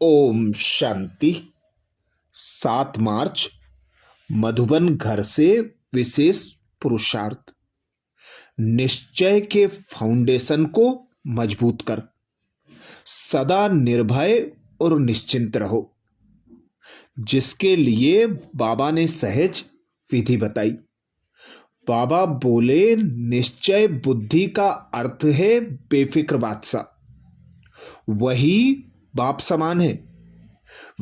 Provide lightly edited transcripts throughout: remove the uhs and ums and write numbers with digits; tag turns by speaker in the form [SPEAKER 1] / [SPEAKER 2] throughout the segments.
[SPEAKER 1] ओम शांति। 7 मार्च मधुबन घर से विशेष पुरुषार्थ। निश्चय के फाउंडेशन को मजबूत कर, सदा निर्भय और निश्चिंत रहो, जिसके लिए बाबा ने सहज विधि बताई। बाबा बोले, निश्चय बुद्धि का अर्थ है बेफिक्र बादशाह, वही बाप समान है।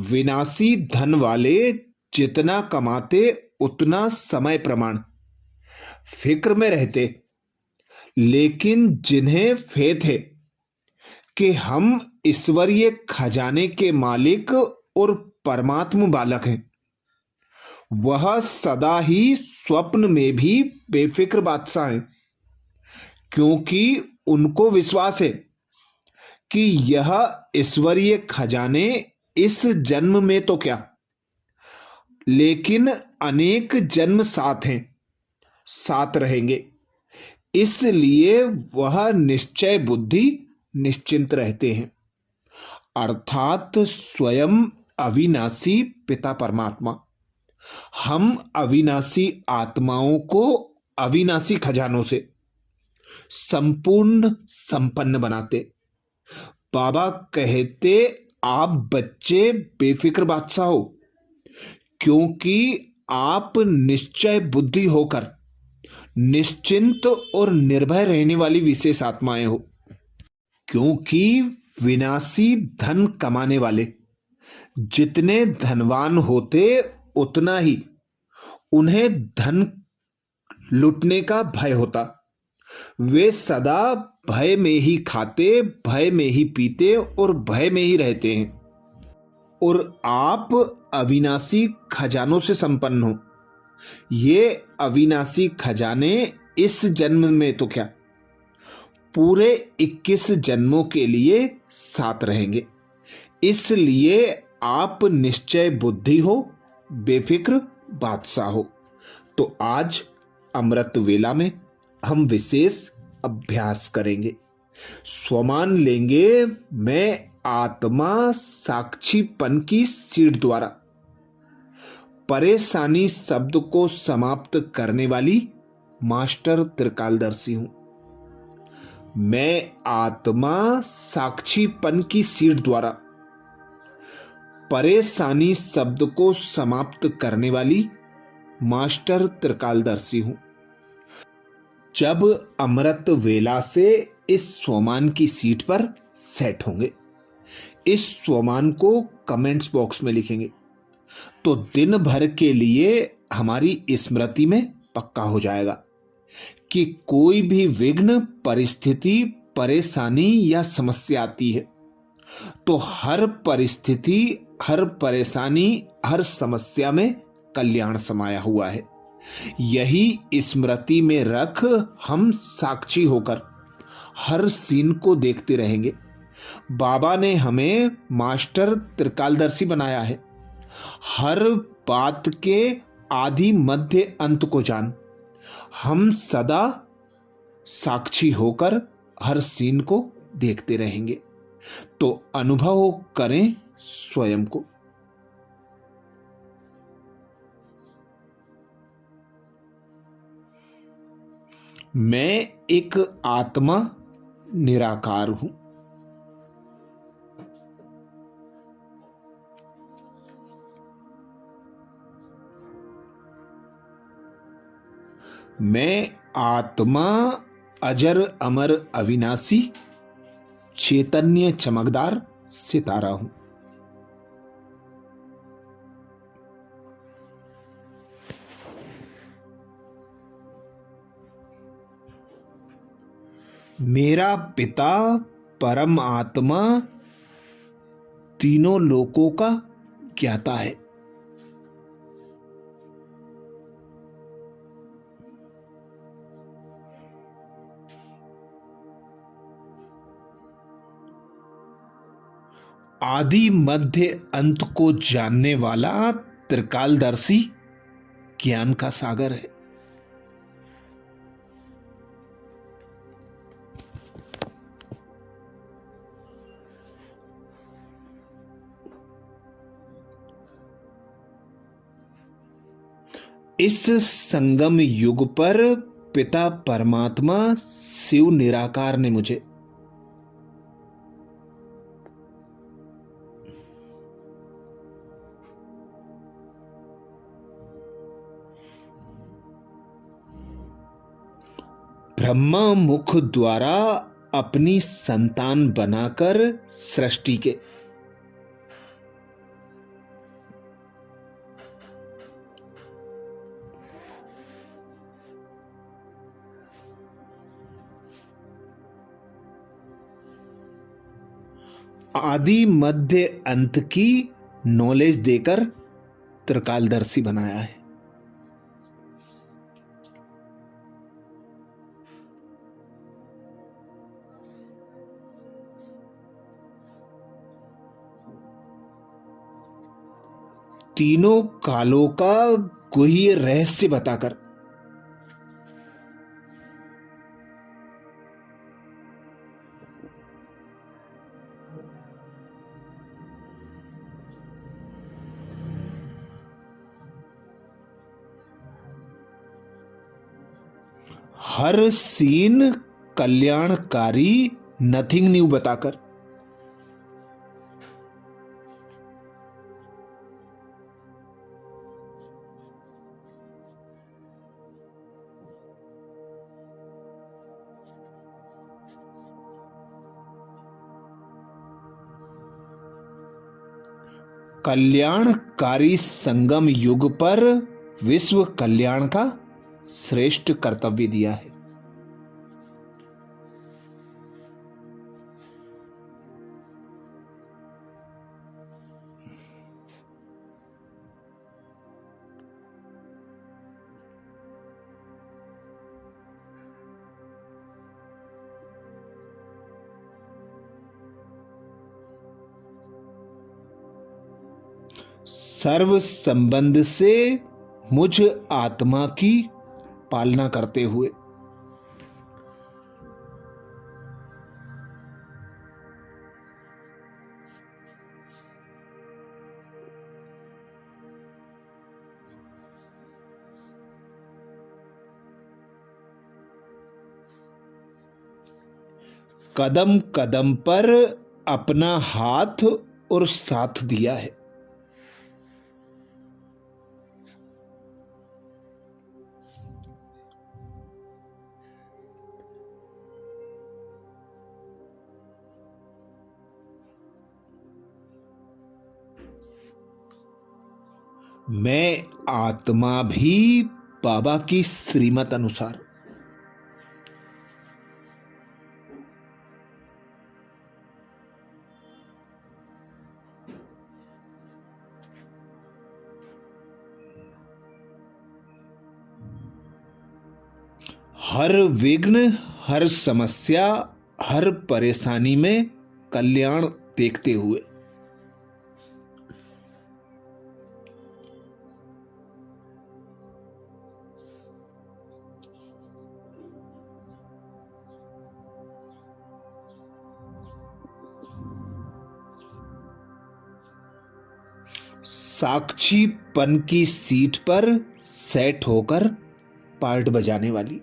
[SPEAKER 1] विनाशी धन वाले जितना कमाते उतना समय प्रमाण फिक्र में रहते, लेकिन जिन्हें फेथ है कि हम ईश्वरीय खजाने के मालिक और परमात्म बालक हैं, वह सदा ही स्वप्न में भी बेफिक्र बादशाह हैं, क्योंकि उनको विश्वास है कि यह ईश्वरीय खजाने इस जन्म में तो क्या, लेकिन अनेक जन्म साथ हैं, साथ रहेंगे। इसलिए वह निश्चय बुद्धि निश्चिंत रहते हैं, अर्थात स्वयं अविनाशी पिता परमात्मा हम अविनाशी आत्माओं को अविनाशी खजानों से संपूर्ण संपन्न बनाते। बाबा कहते, आप बच्चे बेफिक्र बादशाह हो, क्योंकि आप निश्चय बुद्धि होकर निश्चिंत और निर्भय रहने वाली विशेष आत्माएं हो। क्योंकि विनाशी धन कमाने वाले जितने धनवान होते उतना ही उन्हें धन लुटने का भय होता। वे सदा भय में ही खाते, भय में ही पीते और भय में ही रहते हैं। और आप अविनाशी खजानों से संपन्न हो। ये अविनाशी खजाने इस जन्म में तो क्या, पूरे 21 जन्मों के लिए साथ रहेंगे। इसलिए आप निश्चय बुद्धि हो, बेफिक्र बादशाह हो। तो आज अमृत वेला में हम विशेष अभ्यास करेंगे। स्वमान लेंगे, मैं आत्मा साक्षीपन की सीढ़ द्वारा परेशानी शब्द को समाप्त करने वाली मास्टर त्रिकालदर्शी हूं। मैं आत्मा साक्षीपन की सीढ़ द्वारा परेशानी शब्द को समाप्त करने वाली मास्टर त्रिकालदर्शी हूं। जब अमृत वेला से इस स्वमान की सीट पर सेट होंगे, इस स्वमान को कमेंट्स बॉक्स में लिखेंगे, तो दिन भर के लिए हमारी स्मृति में पक्का हो जाएगा कि कोई भी विघ्न, परिस्थिति, परेशानी या समस्या आती है तो हर परिस्थिति, हर परेशानी, हर समस्या में कल्याण समाया हुआ है। यही स्मृति में रख हम साक्षी होकर हर सीन को देखते रहेंगे। बाबा ने हमें मास्टर त्रिकालदर्शी बनाया है। हर बात के आदि मध्य अंत को जान, हम सदा साक्षी होकर हर सीन को देखते रहेंगे। तो अनुभव करें स्वयं को। मैं एक आत्मा निराकार हूं। मैं आत्मा अजर अमर अविनाशी चैतन्य चमकदार सितारा हूं। मेरा पिता परम आत्मा तीनों लोकों का ज्ञाता है। आदि मध्य अंत को जानने वाला त्रिकालदर्शी ज्ञान का सागर है। इस संगम युग पर पिता परमात्मा शिव निराकार ने मुझे ब्रह्मा मुख द्वारा अपनी संतान बनाकर सृष्टि के आदि मध्य अंत की नॉलेज देकर त्रिकालदर्शी बनाया है। तीनों कालों का गुह्य रहस्य बताकर हर सीन कल्याणकारी, नथिंग न्यू बताकर कल्याणकारी संगम युग पर विश्व कल्याण का श्रेष्ठ कर्तव्य दिया है। सर्व संबंध से मुझ आत्मा की पालना करते हुए कदम कदम पर अपना हाथ और साथ दिया है। मैं आत्मा भी बाबा की श्रीमत अनुसार हर विघ्न, हर समस्या, हर परेशानी में कल्याण देखते हुए साक्षीपन की सीट पर सेट होकर पार्ट बजाने वाली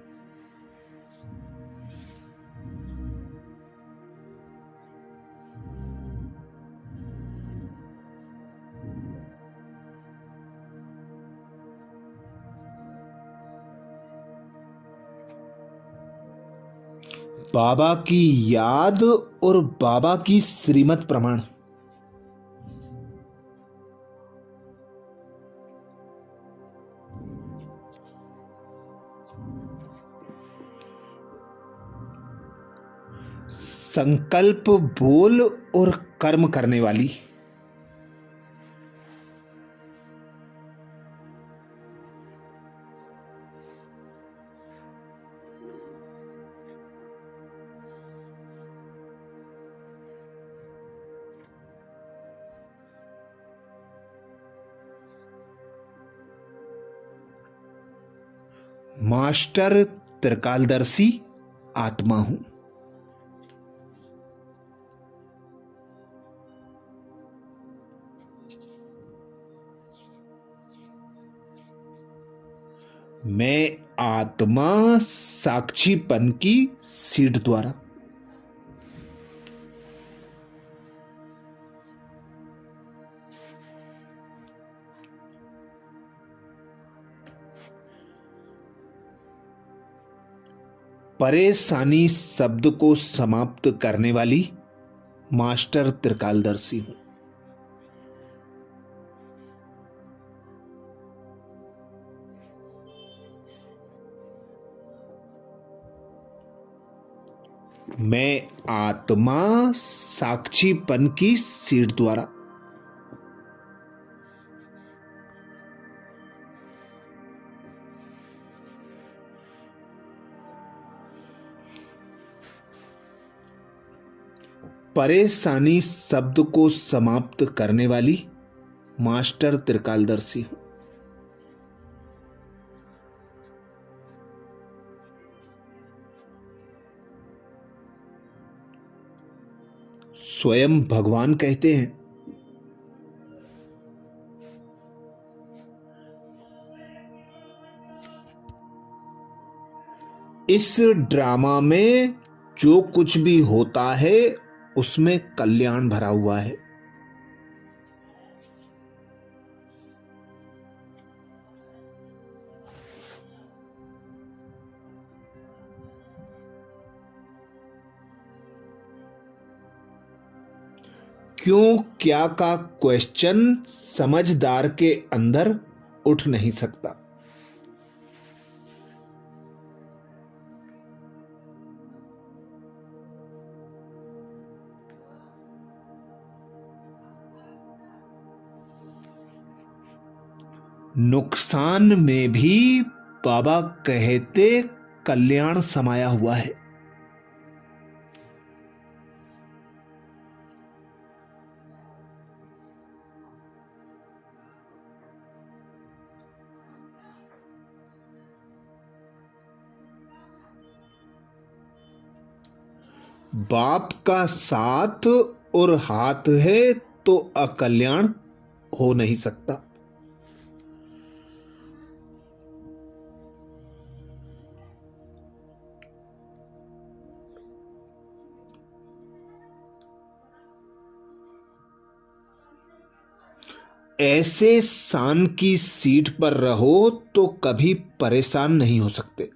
[SPEAKER 1] बाबा की याद और बाबा की श्रीमत प्रमाण संकल्प बोल और कर्म करने वाली मास्टर त्रिकालदर्शी आत्मा हूं। मैं आत्मा साक्षीपन की सीट द्वारा। परेशानी शब्द को समाप्त करने वाली मास्टर त्रिकालदर्शी हूं। मैं आत्मा साक्षीपन की सीट द्वारा। परेशानी शब्द को समाप्त करने वाली मास्टर त्रिकालदर्शी हूं। स्वयं भगवान कहते हैं, इस ड्रामा में जो कुछ भी होता है उसमें कल्याण भरा हुआ है। क्यों क्या का क्वेश्चन समझदार के अंदर उठ नहीं सकता। नुकसान में भी बाबा कहते कल्याण समाया हुआ है। बाप का साथ और हाथ है तो अकल्याण हो नहीं सकता। ऐसे शान की सीट पर रहो तो कभी परेशान नहीं हो सकते।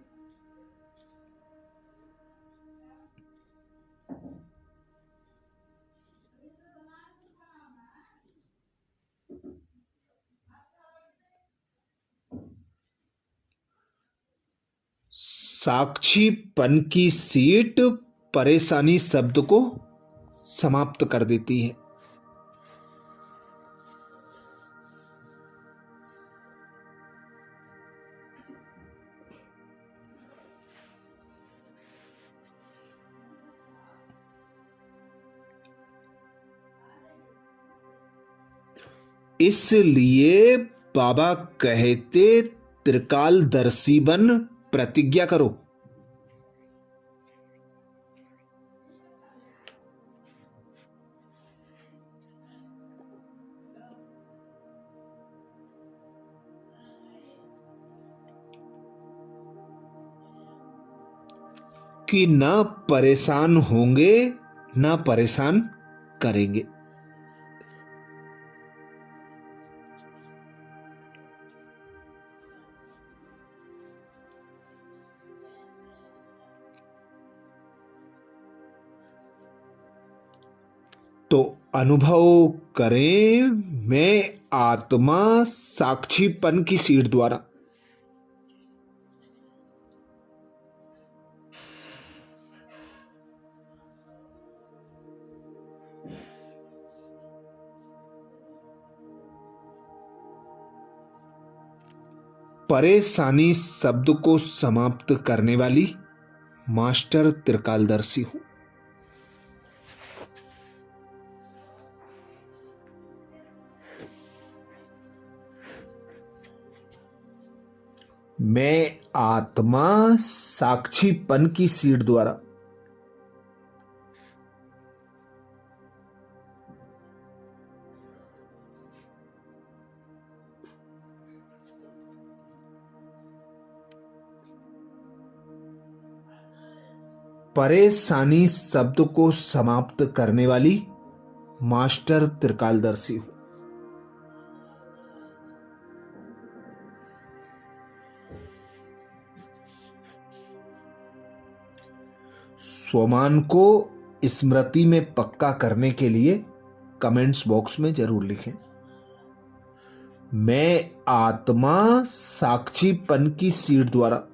[SPEAKER 1] साक्षीपन की सीट परेशानी शब्द को समाप्त कर देती है। इसलिए बाबा कहते त्रिकालदर्शी बन प्रतिज्ञा करो। कि न परेशान होंगे न परेशान करेंगे। तो अनुभव करें, मैं आत्मा साक्षीपन की सीट द्वारा। परेशानी शब्द को समाप्त करने वाली मास्टर त्रिकालदर्शी हूं। मैं आत्मा साक्षीपन की सीट द्वारा। परेशानी शब्द को समाप्त करने वाली मास्टर त्रिकालदर्शी हूं। स्वमान को स्मृति में पक्का करने के लिए कमेंट्स बॉक्स में जरूर लिखें। मैं आत्मा साक्षीपन की सीट द्वारा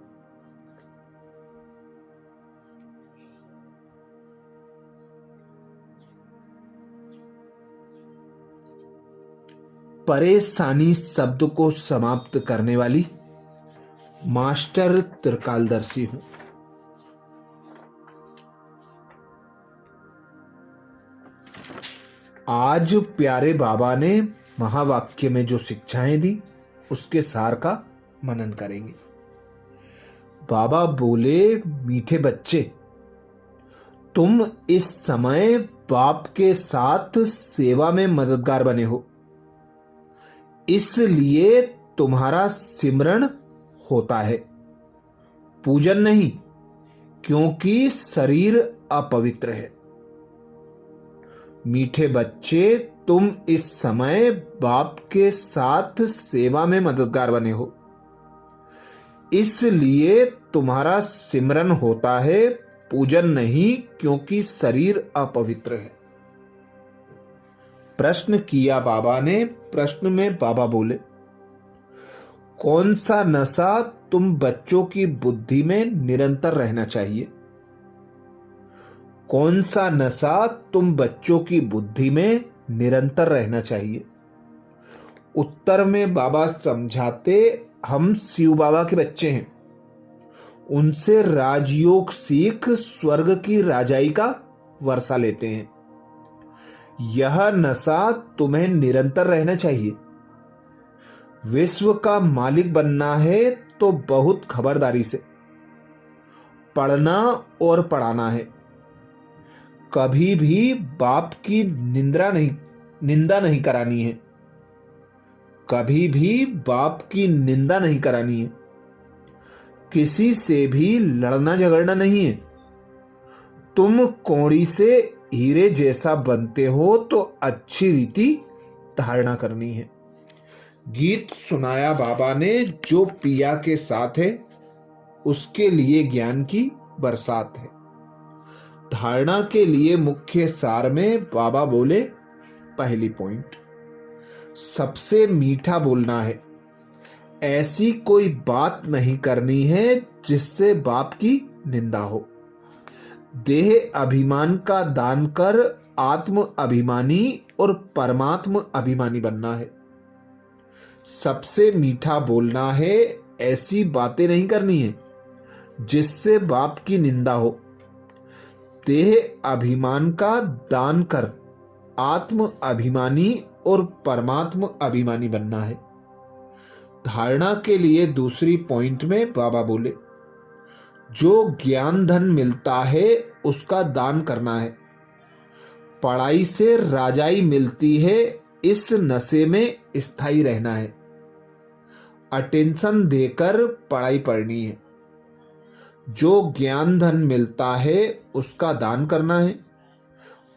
[SPEAKER 1] परेशानी शब्द को समाप्त करने वाली मास्टर त्रिकालदर्शी हूं। आज प्यारे बाबा ने महावाक्य में जो शिक्षाएं दी उसके सार का मनन करेंगे। बाबा बोले, मीठे बच्चे, तुम इस समय बाप के साथ सेवा में मददगार बने हो, इसलिए तुम्हारा सिमरण होता है, पूजन नहीं, क्योंकि शरीर अपवित्र है। मीठे बच्चे, तुम इस समय बाप के साथ सेवा में मददगार बने हो, इसलिए तुम्हारा सिमरन होता है, पूजन नहीं, क्योंकि शरीर अपवित्र है। प्रश्न किया बाबा ने। प्रश्न में बाबा बोले, कौन सा नशा तुम बच्चों की बुद्धि में निरंतर रहना चाहिए? कौन सा नशा तुम बच्चों की बुद्धि में निरंतर रहना चाहिए? उत्तर में बाबा समझाते, हम शिव बाबा के बच्चे हैं, उनसे राजयोग सीख स्वर्ग की राजाई का वर्षा लेते हैं। यह नशा तुम्हें निरंतर रहना चाहिए। विश्व का मालिक बनना है तो बहुत खबरदारी से पढ़ना और पढ़ाना है। कभी भी बाप की निंदा नहीं करानी है। कभी भी बाप की निंदा नहीं करानी है। किसी से भी लड़ना झगड़ना नहीं है। तुम कौड़ी से हीरे जैसा बनते हो तो अच्छी रीति धारणा करनी है। गीत सुनाया बाबा ने, जो पिया के साथ है उसके लिए ज्ञान की बरसात है। धारणा के लिए मुख्य सार में बाबा बोले, पहली पॉइंट, सबसे मीठा बोलना है। ऐसी कोई बात नहीं करनी है जिससे बाप की निंदा हो। देह अभिमान का दान कर आत्म अभिमानी और परमात्म अभिमानी बनना है। सबसे मीठा बोलना है। ऐसी बातें नहीं करनी है जिससे बाप की निंदा हो। देह अभिमान का दान कर आत्म अभिमानी और परमात्म अभिमानी बनना है। धारणा के लिए दूसरी पॉइंट में बाबा बोले, जो ज्ञान धन मिलता है उसका दान करना है। पढ़ाई से राजाई मिलती है, इस नशे में स्थायी रहना है। अटेंशन देकर पढ़ाई पढ़नी है। जो ज्ञान धन मिलता है उसका दान करना है।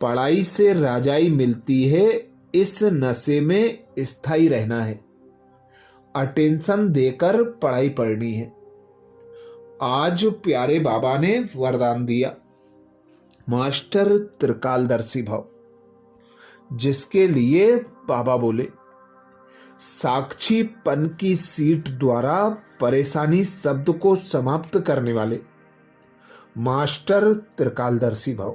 [SPEAKER 1] पढ़ाई से राजाई मिलती है, इस नशे में स्थायी रहना है। अटेंशन देकर पढ़ाई पढ़नी है। आज प्यारे बाबा ने वरदान दिया, मास्टर त्रिकालदर्शी भव, जिसके लिए बाबा बोले, साक्षीपन की सीट द्वारा परेशानी शब्द को समाप्त करने वाले मास्टर त्रिकालदर्शी भव।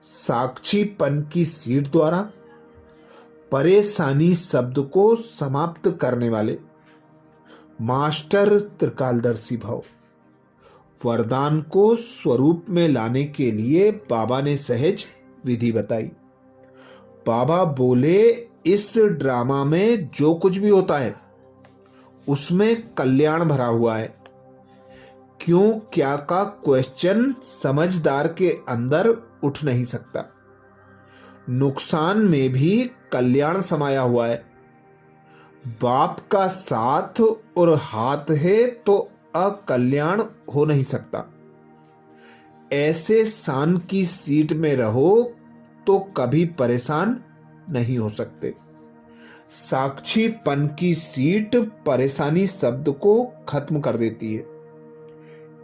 [SPEAKER 1] साक्षीपन की सीट द्वारा परेशानी शब्द को समाप्त करने वाले मास्टर त्रिकालदर्शी भव। वरदान को स्वरूप में लाने के लिए बाबा ने सहज विधि बताई। बाबा बोले, इस ड्रामा में जो कुछ भी होता है उसमें कल्याण भरा हुआ है। क्यों क्या का क्वेश्चन समझदार के अंदर उठ नहीं सकता। नुकसान में भी कल्याण समाया हुआ है। बाप का साथ और हाथ है तो अकल्याण हो नहीं सकता। ऐसे शान की सीट में रहो तो कभी परेशान नहीं हो सकते। साक्षीपन की सीट परेशानी शब्द को खत्म कर देती है।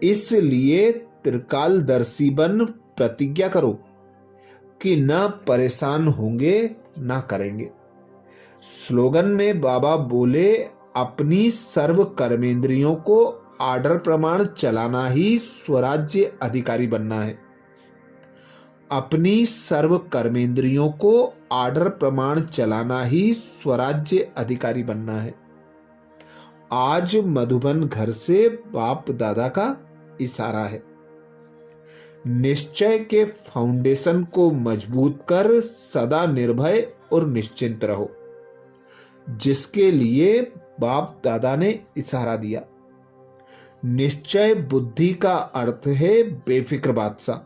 [SPEAKER 1] इसलिए त्रिकालदर्शी बन प्रतिज्ञा करो कि न परेशान होंगे न करेंगे। स्लोगन में बाबा बोले, अपनी सर्व कर्मेंद्रियों को आर्डर प्रमाण चलाना ही स्वराज्य अधिकारी बनना है। अपनी सर्व कर्मेंद्रियों को आर्डर प्रमाण चलाना ही स्वराज्य अधिकारी बनना है। आज मधुबन घर से बाप दादा का इशारा है। निश्चय के फाउंडेशन को मजबूत कर सदा निर्भय और निश्चिंत रहो, जिसके लिए बाप दादा ने इशारा दिया। निश्चय बुद्धि का अर्थ है बेफिक्र बादशाह,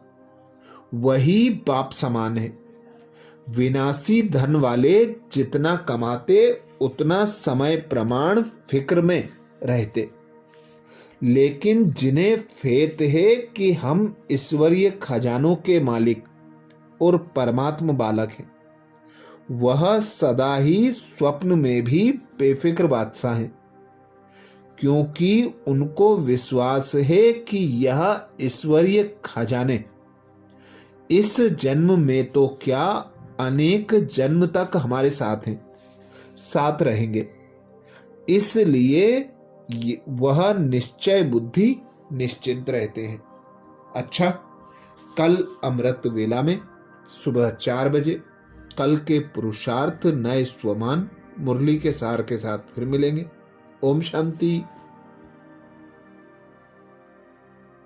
[SPEAKER 1] वही बाप समान है। विनाशी धन वाले जितना कमाते उतना समय प्रमाण फिक्र में रहते, लेकिन जिन्हें फेथ है कि हम ईश्वरीय खजानों के मालिक और परमात्मा बालक हैं, वह सदा ही स्वप्न में भी बेफिक्र बादशाह हैं, क्योंकि उनको विश्वास है कि यह ईश्वरीय खजाने इस जन्म में तो क्या अनेक जन्म तक हमारे साथ हैं, साथ रहेंगे। इसलिए वह निश्चय बुद्धि निश्चिंत रहते हैं। अच्छा, कल अमृत वेला में सुबह 4 बजे कल के पुरुषार्थ नए स्वमान मुरली के सार के साथ फिर मिलेंगे। ओम शांति।